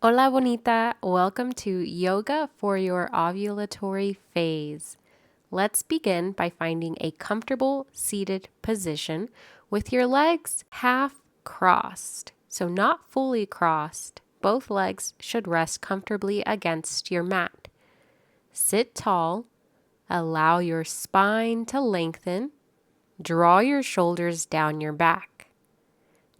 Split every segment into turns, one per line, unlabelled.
Hola bonita, welcome to Yoga for your ovulatory phase. Let's begin by finding a comfortable seated position with your legs half crossed. So not fully crossed. Both legs should rest comfortably against your mat. Sit tall, allow your spine to lengthen, draw your shoulders down your back.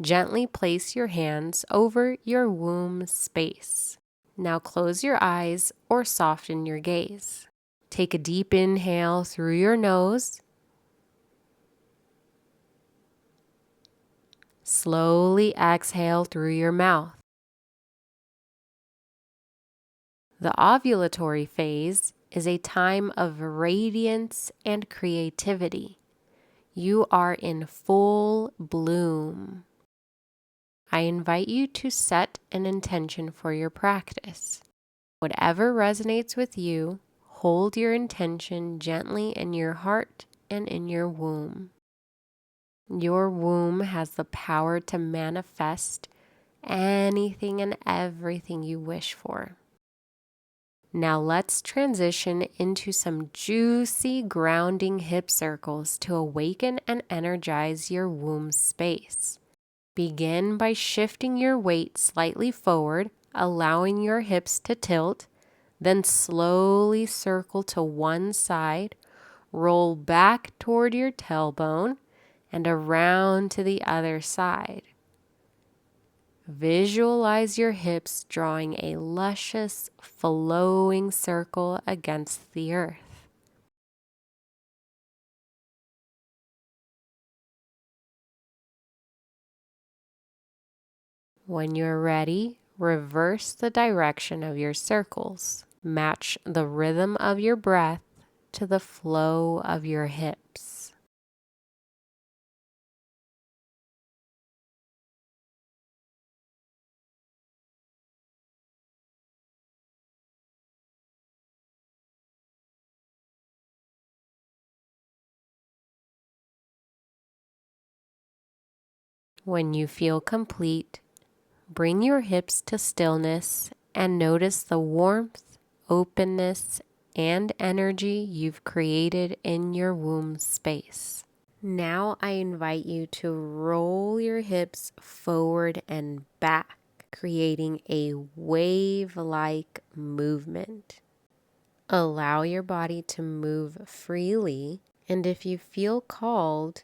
Gently place your hands over your womb space. Now close your eyes or soften your gaze. Take a deep inhale through your nose. Slowly exhale through your mouth. The ovulatory phase is a time of radiance and creativity. You are in full bloom. I invite you to set an intention for your practice. Whatever resonates with you, hold your intention gently in your heart and in your womb. Your womb has the power to manifest anything and everything you wish for. Now let's transition into some juicy grounding hip circles to awaken and energize your womb space. Begin by shifting your weight slightly forward, allowing your hips to tilt, then slowly circle to one side, roll back toward your tailbone, and around to the other side. Visualize your hips drawing a luscious, flowing circle against the earth. When you're ready, reverse the direction of your circles. Match the rhythm of your breath to the flow of your hips. When you feel complete, bring your hips to stillness and notice the warmth, openness, and energy you've created in your womb space. Now I invite you to roll your hips forward and back, creating a wave-like movement. Allow your body to move freely, and if you feel called,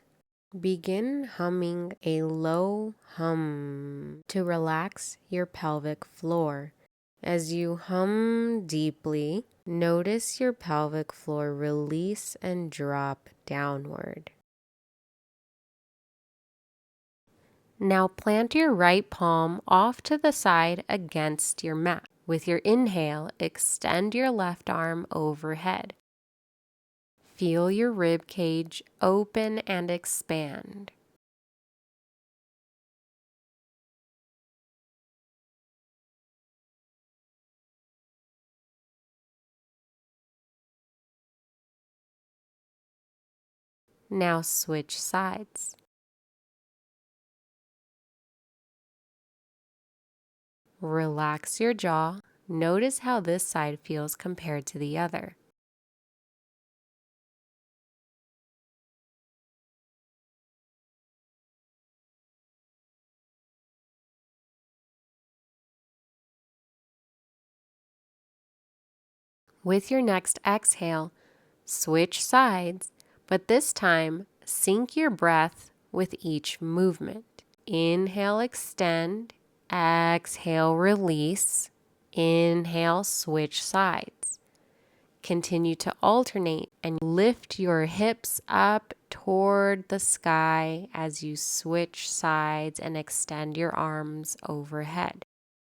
begin humming a low hum to relax your pelvic floor. As you hum deeply, notice your pelvic floor release and drop downward. Now plant your right palm off to the side against your mat. With your inhale, extend your left arm overhead. Feel your rib cage open and expand. Now switch sides. Relax your jaw. Notice how this side feels compared to the other. With your next exhale, switch sides, but this time sync your breath with each movement. Inhale, extend. Exhale, release. Inhale, switch sides. Continue to alternate and lift your hips up toward the sky as you switch sides and extend your arms overhead.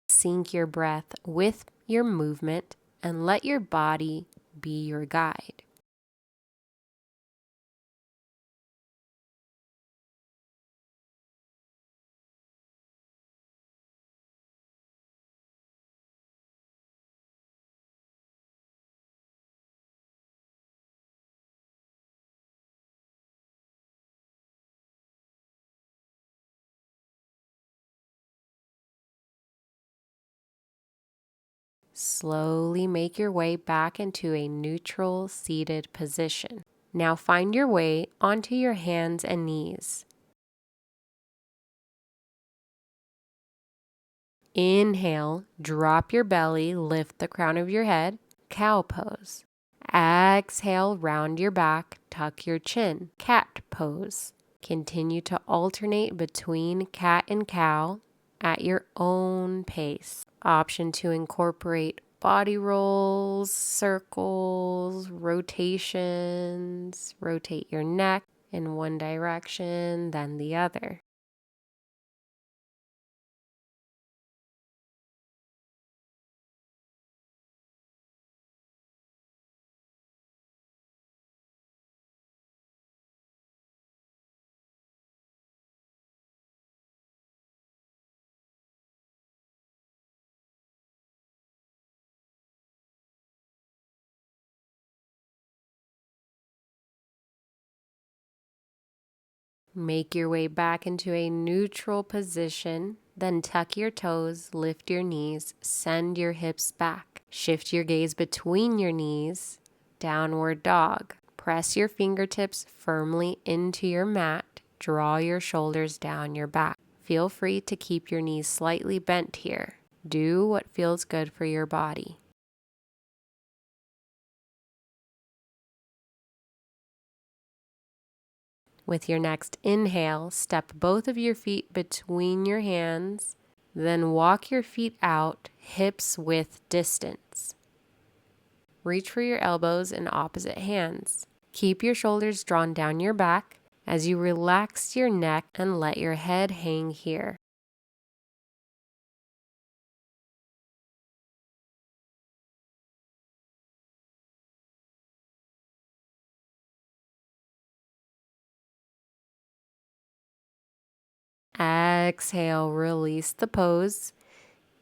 Sync your breath with your movement and let your body be your guide. Slowly make your way back into a neutral seated position. Now find your way onto your hands and knees. Inhale, drop your belly, lift the crown of your head, cow pose. Exhale, round your back, tuck your chin, cat pose. Continue to alternate between cat and cow at your own pace. Option to incorporate body rolls, circles, rotations. Rotate your neck in one direction, then the other. Make your way back into a neutral position, then tuck your toes, lift your knees, send your hips back. Shift your gaze between your knees, downward dog. Press your fingertips firmly into your mat, draw your shoulders down your back. Feel free to keep your knees slightly bent here. Do what feels good for your body. With your next inhale, step both of your feet between your hands, then walk your feet out, hips width distance. Reach for your elbows in opposite hands. Keep your shoulders drawn down your back as you relax your neck and let your head hang here. Exhale, release the pose.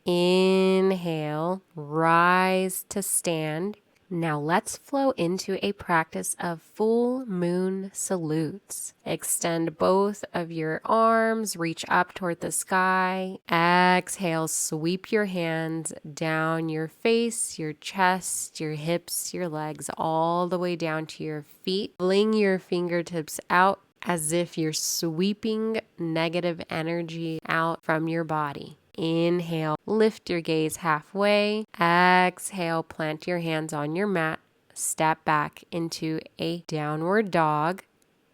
Inhale, rise to stand. Now let's flow into a practice of full moon salutes. Extend both of your arms, reach up toward the sky. Exhale, sweep your hands down your face, your chest, your hips, your legs, all the way down to your feet. Fling your fingertips out as if you're sweeping negative energy out from your body. Inhale, lift your gaze halfway. Exhale, plant your hands on your mat. Step back into a downward dog.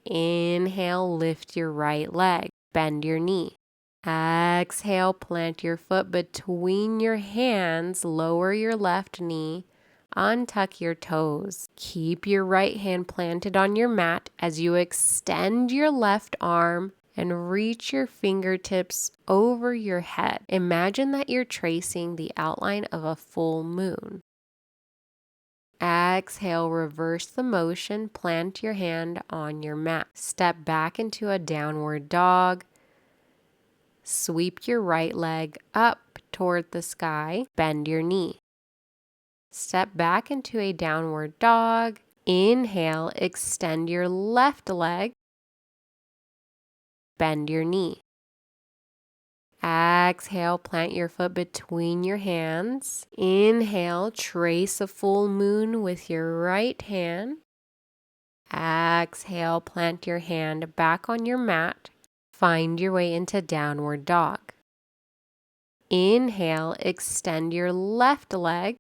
Inhale, lift your right leg. Bend your knee. Exhale, plant your foot between your hands. Lower your left knee. Untuck your toes. Keep your right hand planted on your mat as you extend your left arm and reach your fingertips over your head. Imagine that you're tracing the outline of a full moon. Exhale, reverse the motion, plant your hand on your mat. Step back into a downward dog. Sweep your right leg up toward the sky. Bend your knee. Step back into a downward dog. Inhale, extend your left leg. Bend your knee. Exhale, plant your foot between your hands. Inhale, trace a full moon with your right hand. Exhale, plant your hand back on your mat. Find your way into downward dog. Inhale, extend your left leg.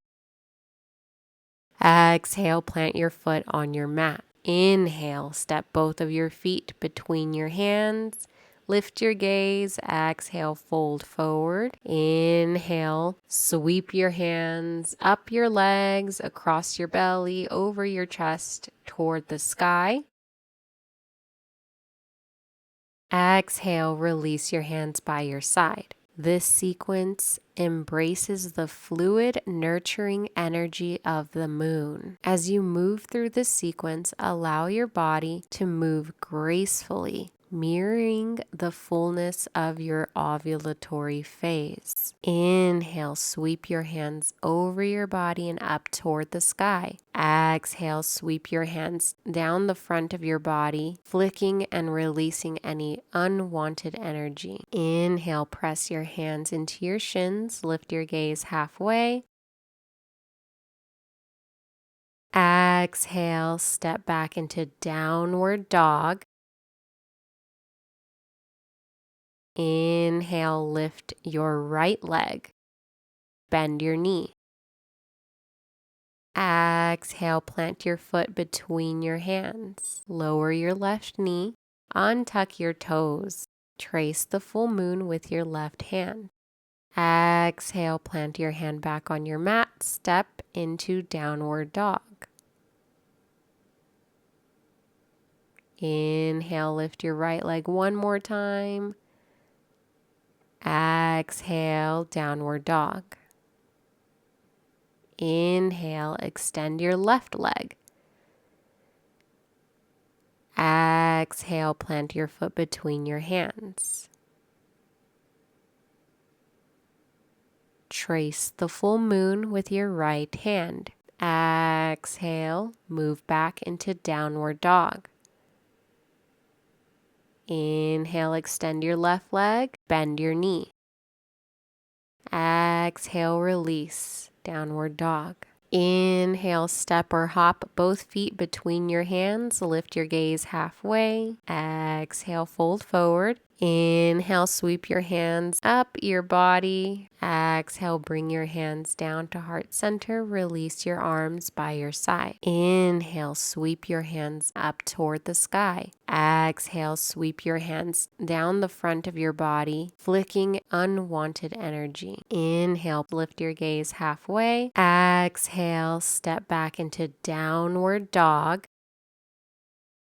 Exhale, plant your foot on your mat. Inhale, step both of your feet between your hands. Lift your gaze. Exhale, fold forward. Inhale, sweep your hands up your legs, across your belly, over your chest, toward the sky. Exhale, release your hands by your side. This sequence embraces the fluid, nurturing energy of the moon. As you move through this sequence, allow your body to move gracefully, mirroring the fullness of your ovulatory phase. Inhale, sweep your hands over your body and up toward the sky. Exhale, sweep your hands down the front of your body, flicking and releasing any unwanted energy. Inhale, press your hands into your shins, lift your gaze halfway. Exhale, step back into downward dog. Inhale, lift your right leg. Bend your knee. Exhale, plant your foot between your hands. Lower your left knee. Untuck your toes. Trace the full moon with your left hand. Exhale, plant your hand back on your mat. Step into downward dog. Inhale, lift your right leg one more time. Exhale, downward dog. Inhale, extend your left leg. Exhale, plant your foot between your hands. Trace the full moon with your right hand. Exhale, move back into downward dog. Inhale, extend your left leg, bend your knee. Exhale, release, downward dog. Inhale, step or hop both feet between your hands. Lift your gaze halfway. Exhale, fold forward. Inhale, sweep your hands up your body. Exhale, bring your hands down to heart center. Release your arms by your side. Inhale, sweep your hands up toward the sky. Exhale, sweep your hands down the front of your body, flicking unwanted energy. Inhale, lift your gaze halfway. Exhale, step back into downward dog.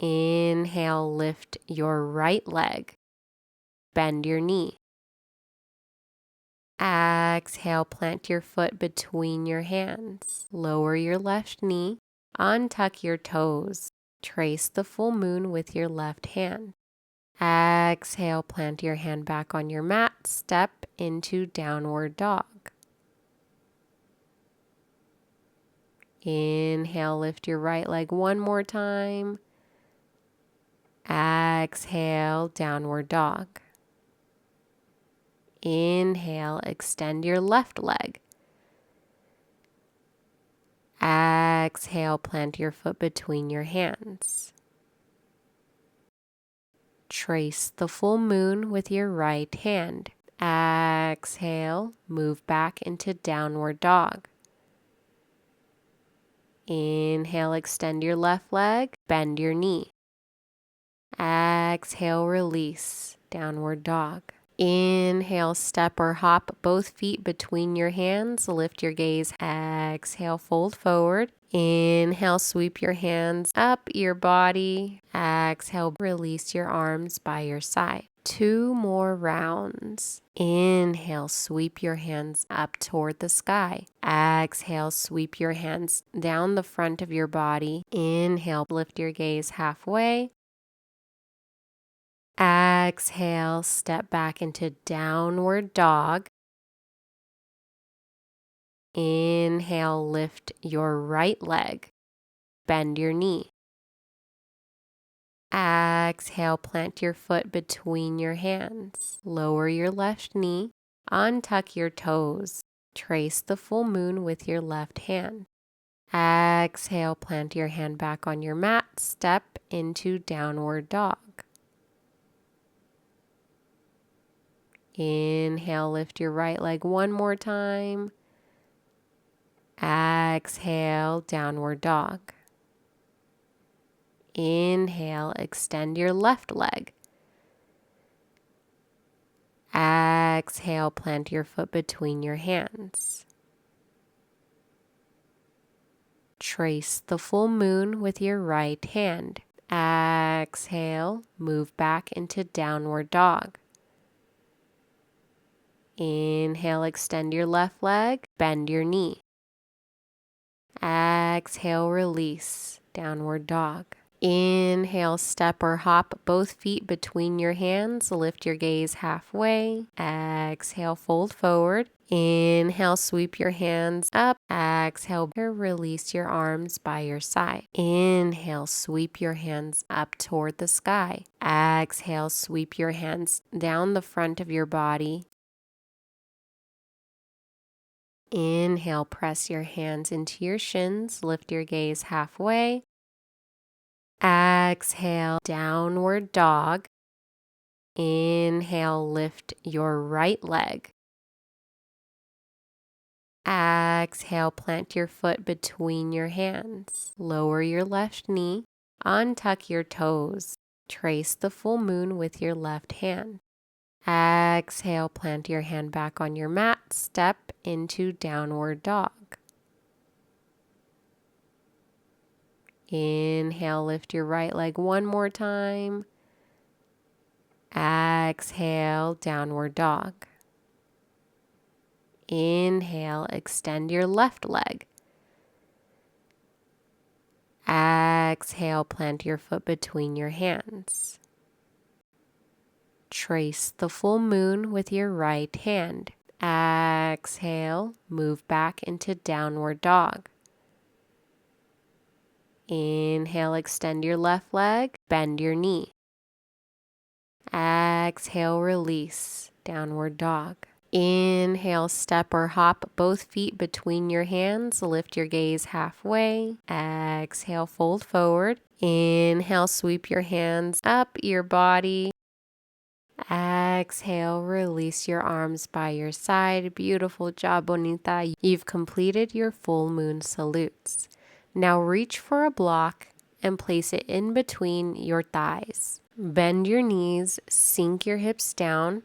Inhale, lift your right leg. Bend your knee. Exhale, plant your foot between your hands. Lower your left knee. Untuck your toes. Trace the full moon with your left hand. Exhale, plant your hand back on your mat. Step into downward dog. Inhale, lift your right leg one more time. Exhale, downward dog. Inhale, extend your left leg. Exhale, plant your foot between your hands. Trace the full moon with your right hand. Exhale, move back into downward dog. Inhale, extend your left leg, bend your knee. Exhale, release, downward dog. Inhale, step or hop both feet between your hands. Lift your gaze. Exhale, fold forward. Inhale, sweep your hands up your body. Exhale, release your arms by your side. 2 more rounds. Inhale, sweep your hands up toward the sky. Exhale, sweep your hands down the front of your body. Inhale, lift your gaze halfway. Exhale, step back into downward dog. Inhale, lift your right leg. Bend your knee. Exhale, plant your foot between your hands. Lower your left knee. Untuck your toes. Trace the full moon with your left hand. Exhale, plant your hand back on your mat. Step into downward dog. Inhale, lift your right leg one more time. Exhale, downward dog. Inhale, extend your left leg. Exhale, plant your foot between your hands. Trace the full moon with your right hand. Exhale, move back into downward dog. Inhale, extend your left leg, bend your knee. Exhale, release, downward dog. Inhale, step or hop both feet between your hands. Lift your gaze halfway. Exhale, fold forward. Inhale, sweep your hands up. Exhale, release your arms by your side. Inhale, sweep your hands up toward the sky. Exhale, sweep your hands down the front of your body. Inhale, press your hands into your shins, lift your gaze halfway. Exhale, downward dog. Inhale, lift your right leg. Exhale, plant your foot between your hands. Lower your left knee. Untuck your toes. Trace the full moon with your left hand. Exhale, plant your hand back on your mat. Step into downward dog. Inhale, lift your right leg one more time. Exhale, downward dog. Inhale, extend your left leg. Exhale, plant your foot between your hands. Trace the full moon with your right hand. Exhale, move back into downward dog. Inhale, extend your left leg, bend your knee. Exhale, release, downward dog. Inhale, step or hop both feet between your hands. Lift your gaze halfway. Exhale, fold forward. Inhale, sweep your hands up your body. Exhale, release your arms by your side. Beautiful job, bonita. You've completed your full moon salutes. Now reach for a block and place it in between your thighs. Bend your knees, sink your hips down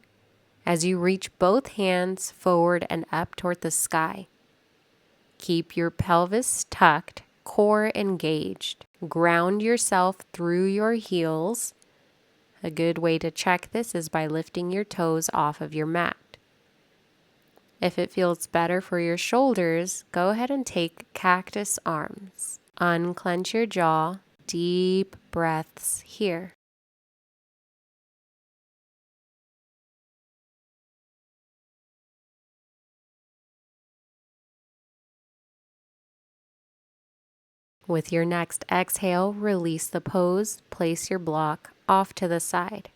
as you reach both hands forward and up toward the sky. Keep your pelvis tucked, core engaged. Ground yourself through your heels. A good way to check this is by lifting your toes off of your mat. If it feels better for your shoulders, go ahead and take cactus arms. Unclench your jaw. Deep breaths here. With your next exhale, release the pose. Place your block off to the side.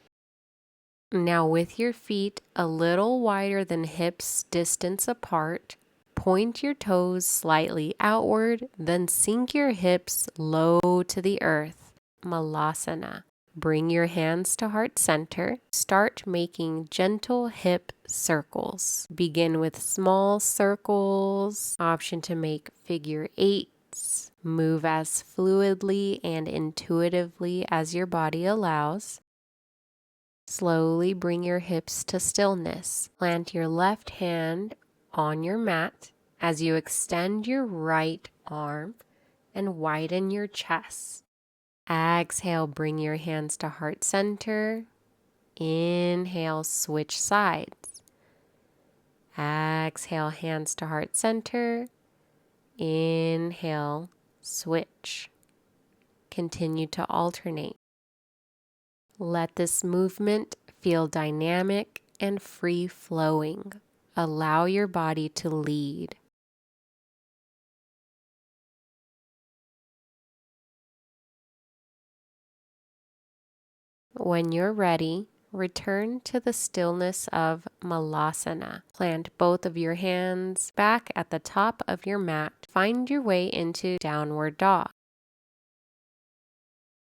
Now with your feet a little wider than hips distance apart, point your toes slightly outward, then sink your hips low to the earth. Malasana. Bring your hands to heart center. Start making gentle hip circles. Begin with small circles. Option to make figure eights. Move as fluidly and intuitively as your body allows. Slowly bring your hips to stillness. Plant your left hand on your mat as you extend your right arm and widen your chest. Exhale, bring your hands to heart center. Inhale, switch sides. Exhale, hands to heart center. Inhale, switch. Continue to alternate. Let this movement feel dynamic and free-flowing. Allow your body to lead. When you're ready, return to the stillness of Malasana. Plant both of your hands back at the top of your mat. Find your way into downward dog.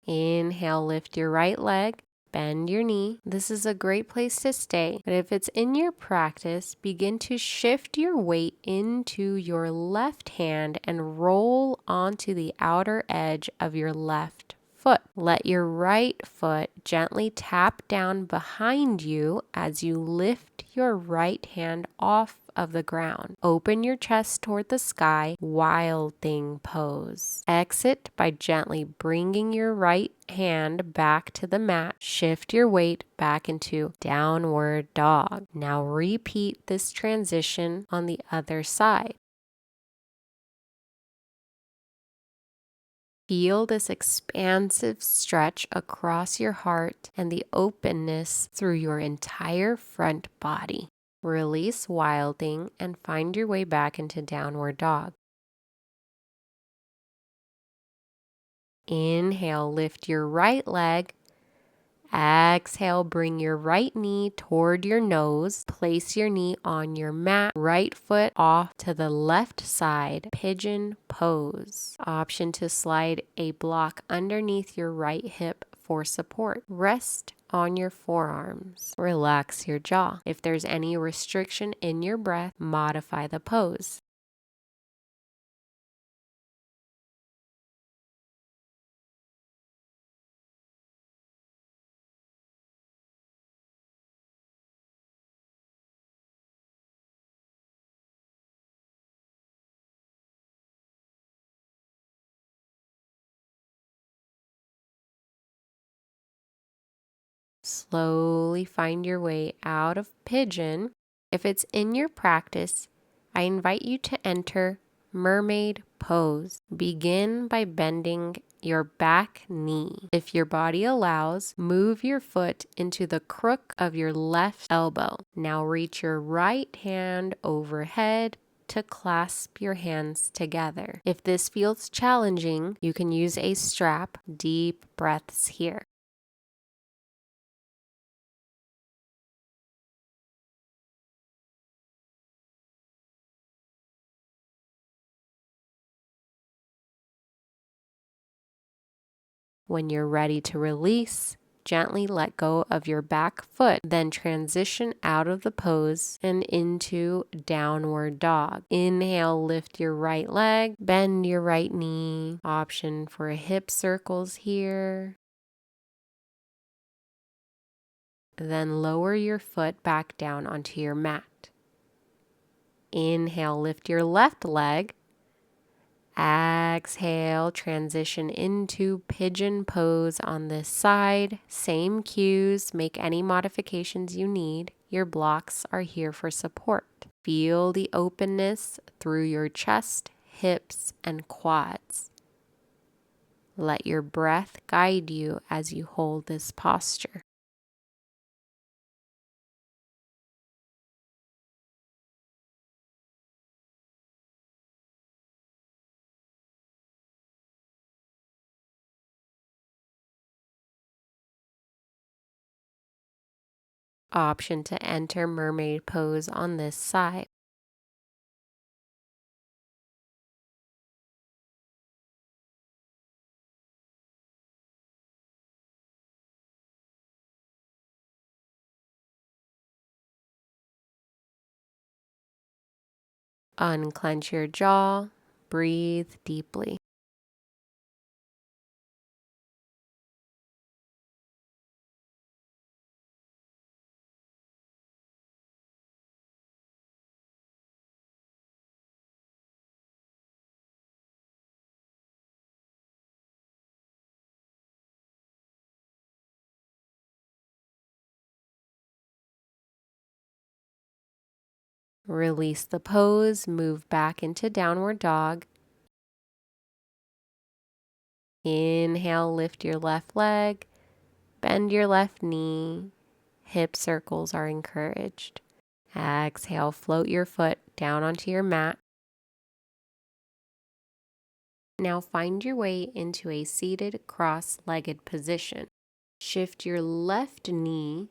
Inhale, lift your right leg. Bend your knee. This is a great place to stay, but if it's in your practice, begin to shift your weight into your left hand and roll onto the outer edge of your left foot. Let your right foot gently tap down behind you as you lift your right hand off of the ground. Open your chest toward the sky, wild thing pose. Exit by gently bringing your right hand back to the mat. Shift your weight back into downward dog. Now repeat this transition on the other side. Feel this expansive stretch across your heart and the openness through your entire front body. Release wilding and find your way back into downward dog. Inhale, lift your right leg. Exhale, bring your right knee toward your nose. Place your knee on your mat. Right foot off to the left side. Pigeon pose. Option to slide a block underneath your right hip for support. Rest on your forearms. Relax your jaw. If there's any restriction in your breath, modify the pose. Slowly find your way out of pigeon. If it's in your practice, I invite you to enter mermaid pose. Begin by bending your back knee. If your body allows, move your foot into the crook of your left elbow. Now reach your right hand overhead to clasp your hands together. If this feels challenging, you can use a strap. Deep breaths here. When you're ready to release, gently let go of your back foot, then transition out of the pose and into downward dog. Inhale, lift your right leg, bend your right knee. Option for hip circles here. Then lower your foot back down onto your mat. Inhale, lift your left leg. Exhale, transition into pigeon pose on this side. Same cues, make any modifications you need. Your blocks are here for support. Feel the openness through your chest, hips, and quads. Let your breath guide you as you hold this posture. Option to enter mermaid pose on this side. Unclench your jaw, breathe deeply. Release the pose, move back into downward dog. Inhale, lift your left leg, bend your left knee. Hip circles are encouraged. Exhale, float your foot down onto your mat. Now find your way into a seated cross-legged position. Shift your left knee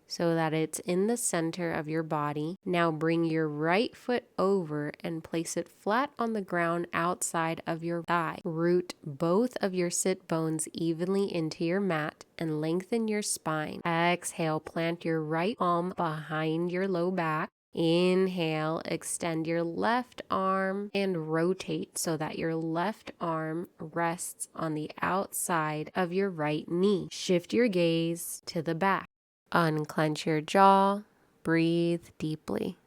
so that it's in the center of your body. Now bring your right foot over and place it flat on the ground outside of your thigh. Root both of your sit bones evenly into your mat and lengthen your spine. Exhale, plant your right palm behind your low back. Inhale, extend your left arm and rotate so that your left arm rests on the outside of your right knee. Shift your gaze to the back. Unclench your jaw, breathe deeply.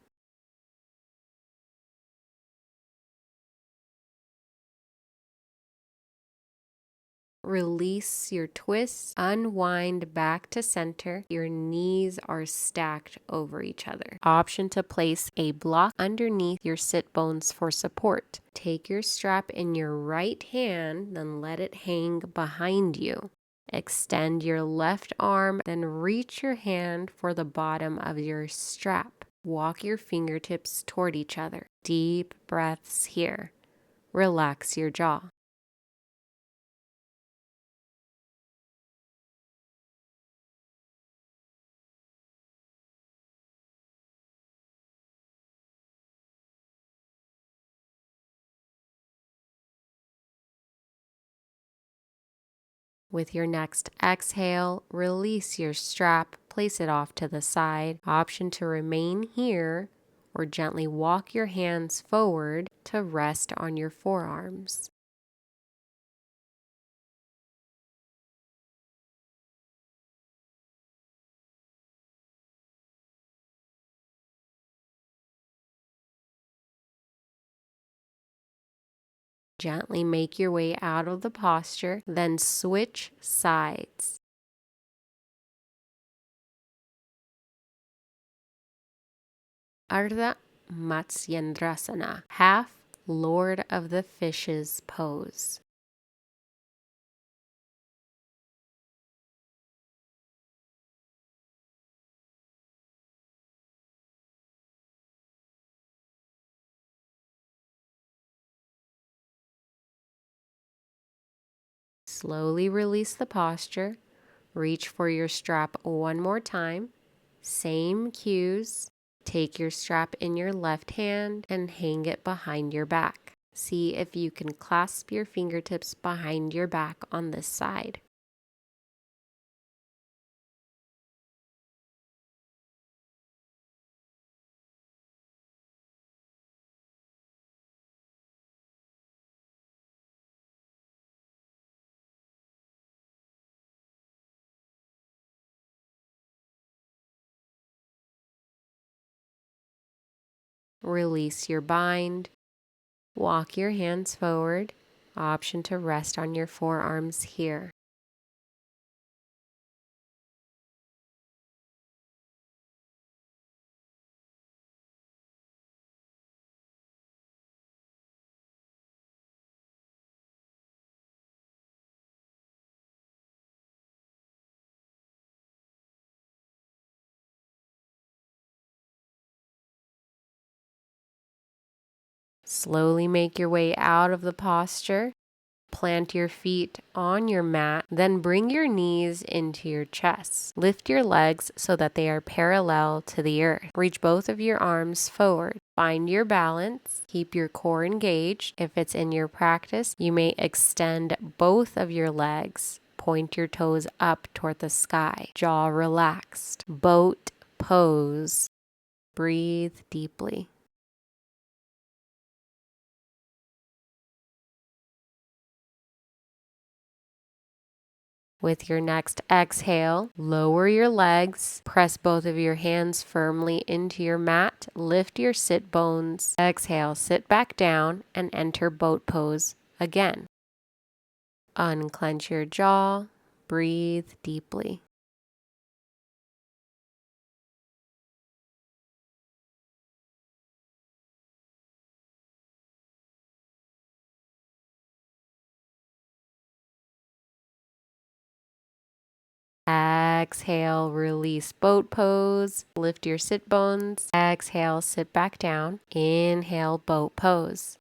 Release your twists, unwind back to center. Your knees are stacked over each other. Option to place a block underneath your sit bones for support. Take your strap in your right hand, then let it hang behind you. Extend your left arm, then reach your hand for the bottom of your strap. Walk your fingertips toward each other. Deep breaths here. Relax your jaw. With your next exhale, release your strap, place it off to the side. Option to remain here or gently walk your hands forward to rest on your forearms. Gently make your way out of the posture, then switch sides. Ardha Matsyendrasana, half Lord of the Fishes pose. Slowly release the posture. Reach for your strap one more time. Same cues. Take your strap in your left hand and hang it behind your back. See if you can clasp your fingertips behind your back on this side. Release your bind. Walk your hands forward. Option to rest on your forearms here. Slowly make your way out of the posture. Plant your feet on your mat, then bring your knees into your chest. Lift your legs so that they are parallel to the earth. Reach both of your arms forward. Find your balance. Keep your core engaged. If it's in your practice, you may extend both of your legs. Point your toes up toward the sky. Jaw relaxed. Boat pose. Breathe deeply. With your next exhale, lower your legs, press both of your hands firmly into your mat, lift your sit bones. Exhale, sit back down and enter boat pose again. Unclench your jaw, breathe deeply. Exhale, release boat pose. Lift your sit bones. Exhale, sit back down. Inhale, boat pose.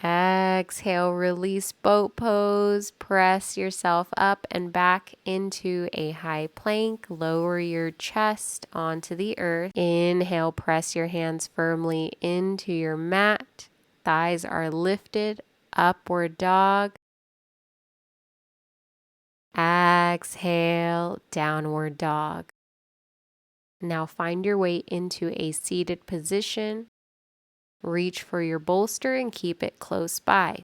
Exhale, release boat pose. Press yourself up and back into a high plank. Lower your chest onto the earth. Inhale, press your hands firmly into your mat. Thighs are lifted. Upward dog. Exhale, downward dog. Now find your way into a seated position. Reach for your bolster and keep it close by.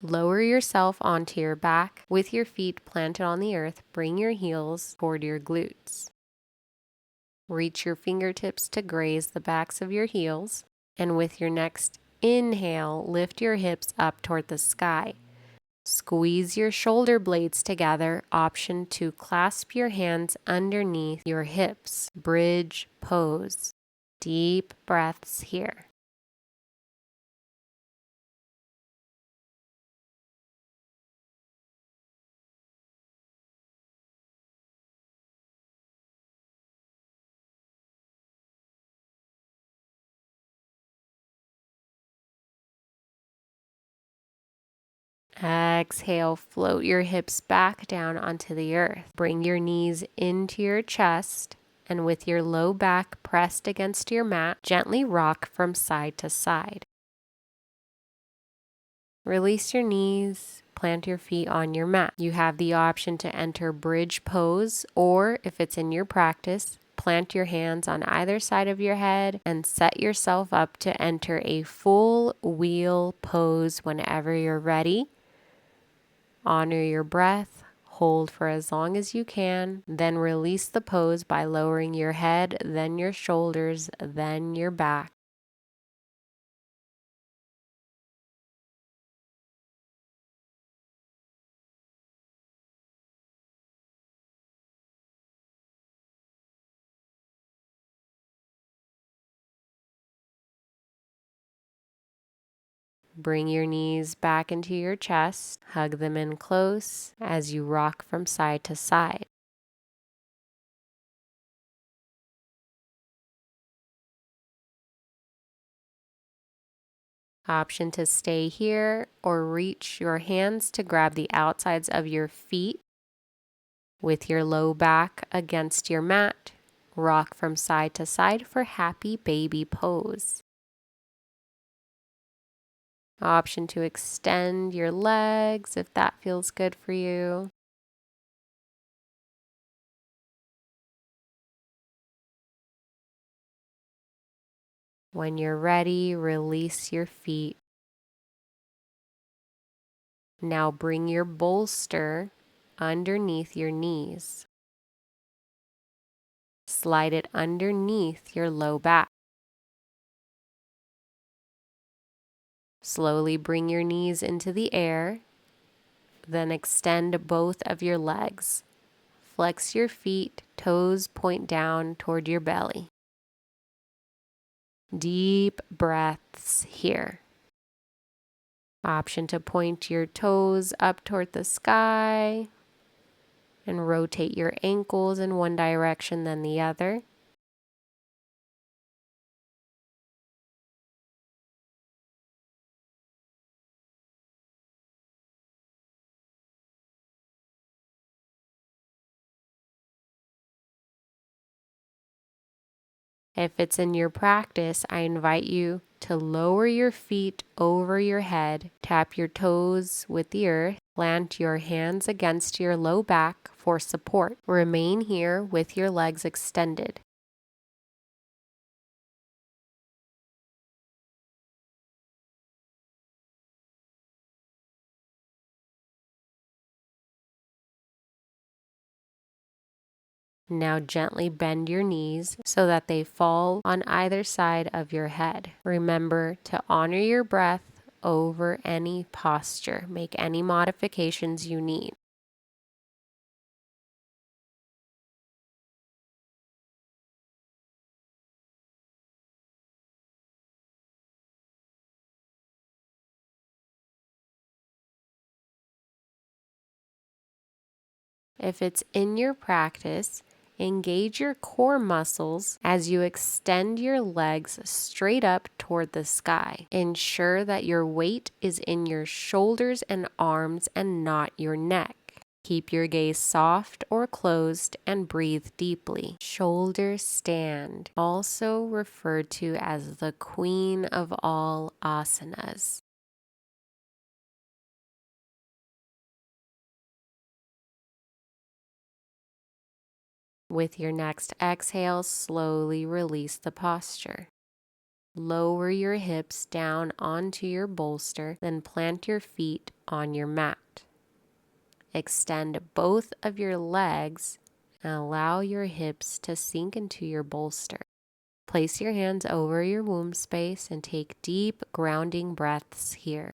Lower yourself onto your back with your feet planted on the earth. Bring your heels toward your glutes. Reach your fingertips to graze the backs of your heels. And with your next inhale, lift your hips up toward the sky. Squeeze your shoulder blades together. Option to clasp your hands underneath your hips. Bridge pose. Deep breaths here. Exhale, float your hips back down onto the earth. Bring your knees into your chest, and with your low back pressed against your mat, gently rock from side to side. Release your knees, plant your feet on your mat. You have the option to enter bridge pose, or if it's in your practice, plant your hands on either side of your head and set yourself up to enter a full wheel pose whenever you're ready. Honor your breath, hold for as long as you can, then release the pose by lowering your head, then your shoulders, then your back. Bring your knees back into your chest, hug them in close as you rock from side to side. Option to stay here or reach your hands to grab the outsides of your feet with your low back against your mat. Rock from side to side for happy baby pose. Option to extend your legs if that feels good for you. When you're ready, release your feet. Now bring your bolster underneath your knees. Slide it underneath your low back. Slowly bring your knees into the air, then extend both of your legs. Flex your feet, toes point down toward your belly. Deep breaths here. Option to point your toes up toward the sky and rotate your ankles in one direction then the other. If it's in your practice, I invite you to lower your feet over your head, tap your toes with the earth, plant your hands against your low back for support. Remain here with your legs extended. Now gently bend your knees so that they fall on either side of your head. Remember to honor your breath over any posture. Make any modifications you need. If it's in your practice, engage your core muscles as you extend your legs straight up toward the sky. Ensure that your weight is in your shoulders and arms and not your neck. Keep your gaze soft or closed and breathe deeply. Shoulder stand, also referred to as the queen of all asanas. With your next exhale, slowly release the posture. Lower your hips down onto your bolster, then plant your feet on your mat. Extend both of your legs and allow your hips to sink into your bolster. Place your hands over your womb space and take deep grounding breaths here.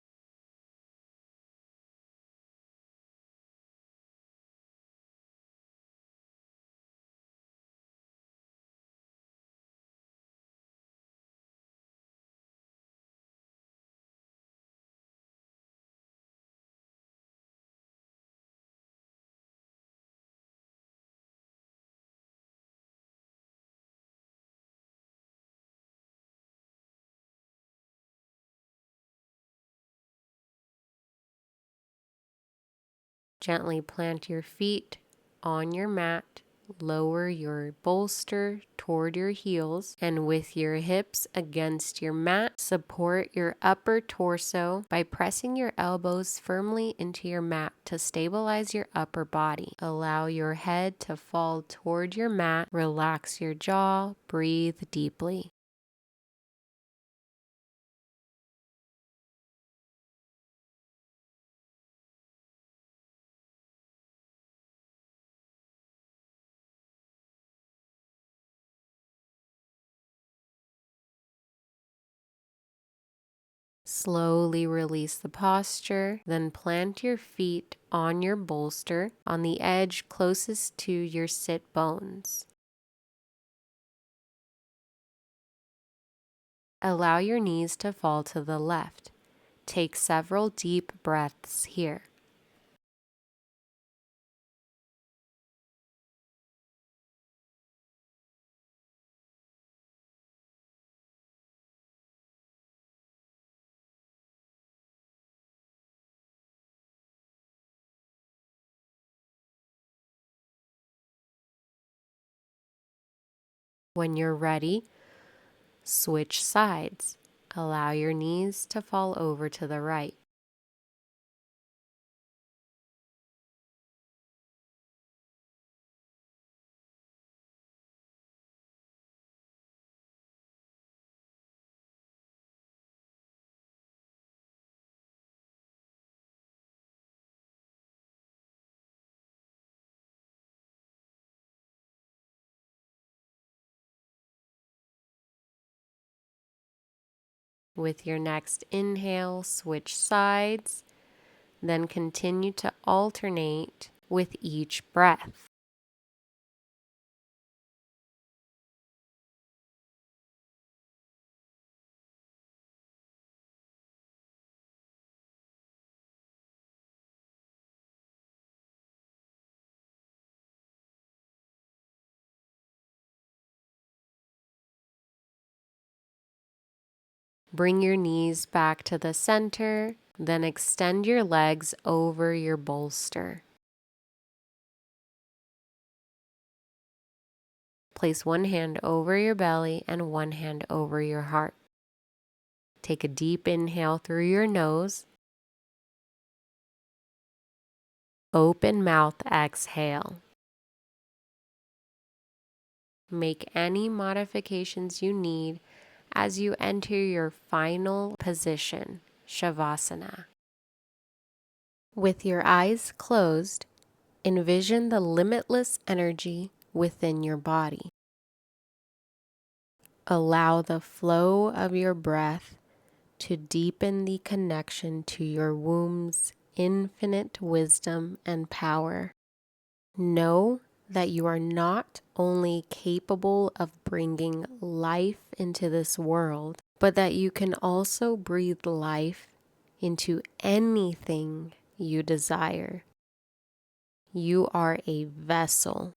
Gently plant your feet on your mat. Lower your bolster toward your heels, and with your hips against your mat, support your upper torso by pressing your elbows firmly into your mat to stabilize your upper body. Allow your head to fall toward your mat. Relax your jaw. Breathe deeply. Slowly release the posture, then plant your feet on your bolster on the edge closest to your sit bones. Allow your knees to fall to the left. Take several deep breaths here. When you're ready, switch sides. Allow your knees to fall over to the right. With your next inhale, switch sides, then continue to alternate with each breath. Bring your knees back to the center, then extend your legs over your bolster. Place one hand over your belly and one hand over your heart. Take a deep inhale through your nose. Open mouth, exhale. Make any modifications you need as you enter your final position, Shavasana. With your eyes closed, envision the limitless energy within your body. Allow the flow of your breath to deepen the connection to your womb's infinite wisdom and power. Know that you are not only capable of bringing life into this world, but that you can also breathe life into anything you desire. You are a vessel,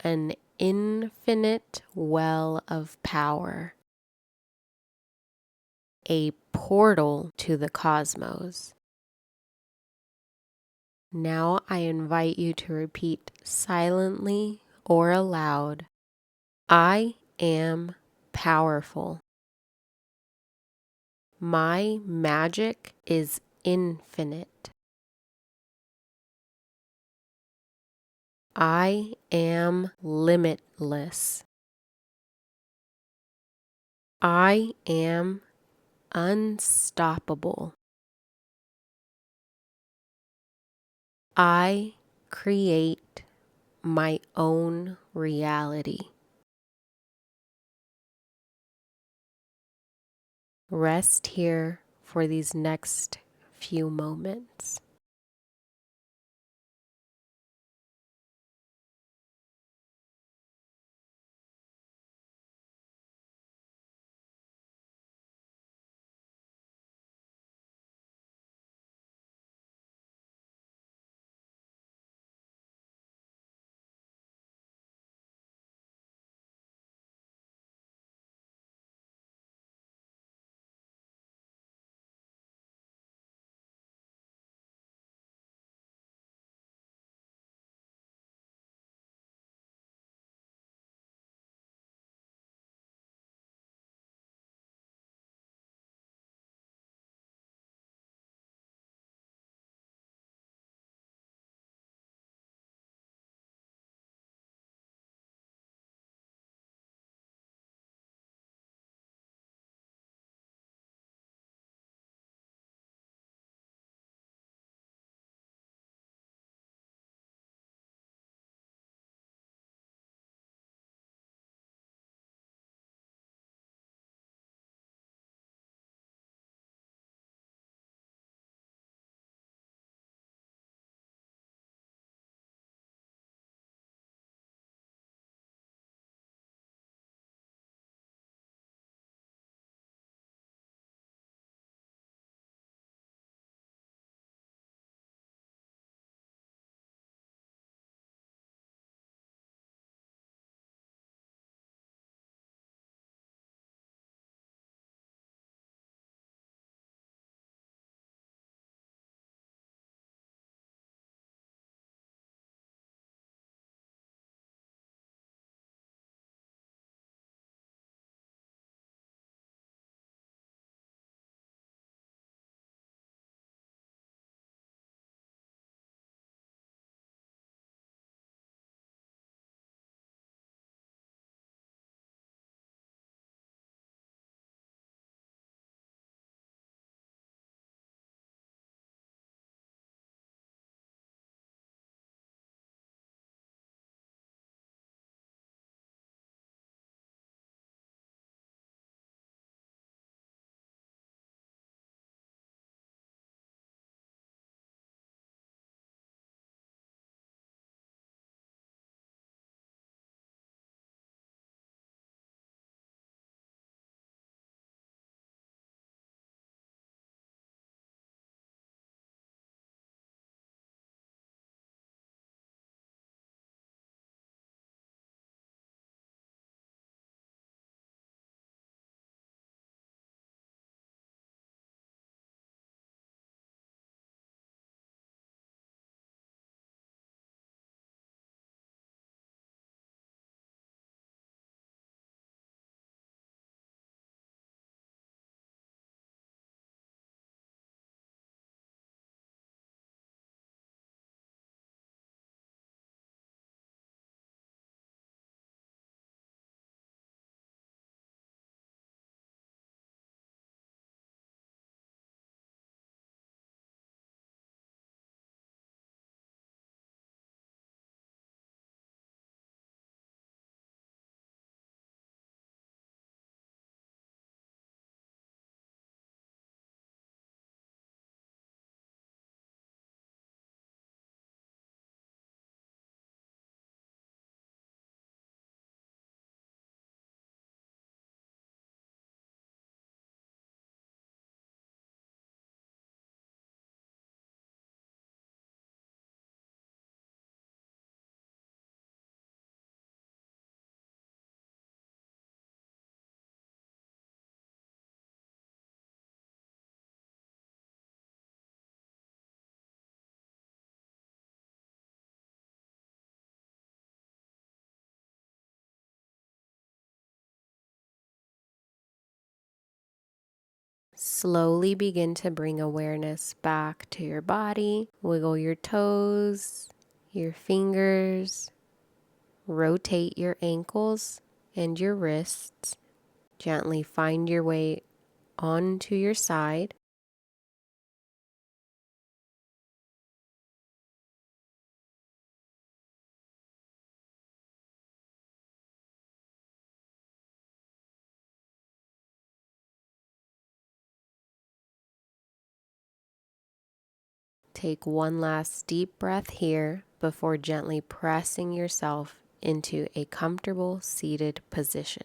an infinite well of power, a portal to the cosmos. Now I invite you to repeat silently or aloud, I am powerful. My magic is infinite. I am limitless. I am unstoppable. I create my own reality. Rest here for these next few moments. Slowly begin to bring awareness back to your body. Wiggle your toes, your fingers, rotate your ankles and your wrists. Gently find your way onto your side. Take one last deep breath here before gently pressing yourself into a comfortable seated position.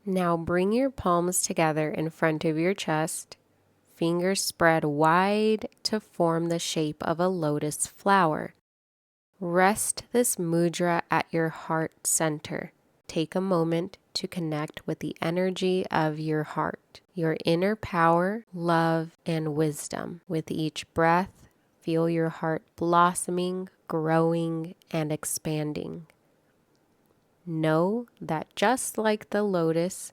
Now bring your palms together in front of your chest, fingers spread wide to form the shape of a lotus flower. Rest this mudra at your heart center. Take a moment to connect with the energy of your heart, your inner power, love, and wisdom. With each breath, feel your heart blossoming, growing, and expanding. Know that just like the lotus,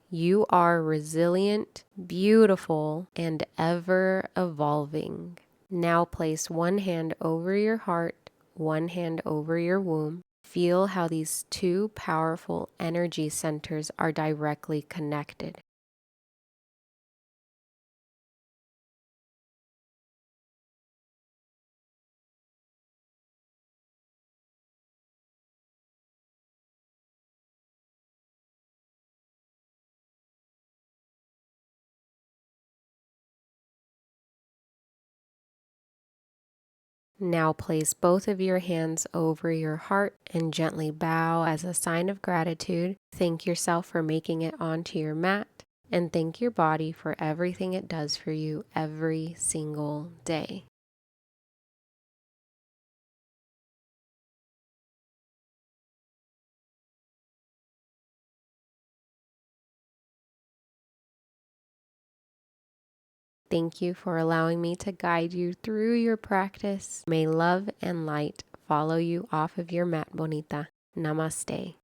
you are resilient, beautiful, and ever evolving. Now place one hand over your heart, one hand over your womb. Feel how these two powerful energy centers are directly connected. Now place both of your hands over your heart and gently bow as a sign of gratitude. Thank yourself for making it onto your mat, and thank your body for everything it does for you every single day. Thank you for allowing me to guide you through your practice. May love and light follow you off of your mat, Bonita. Namaste.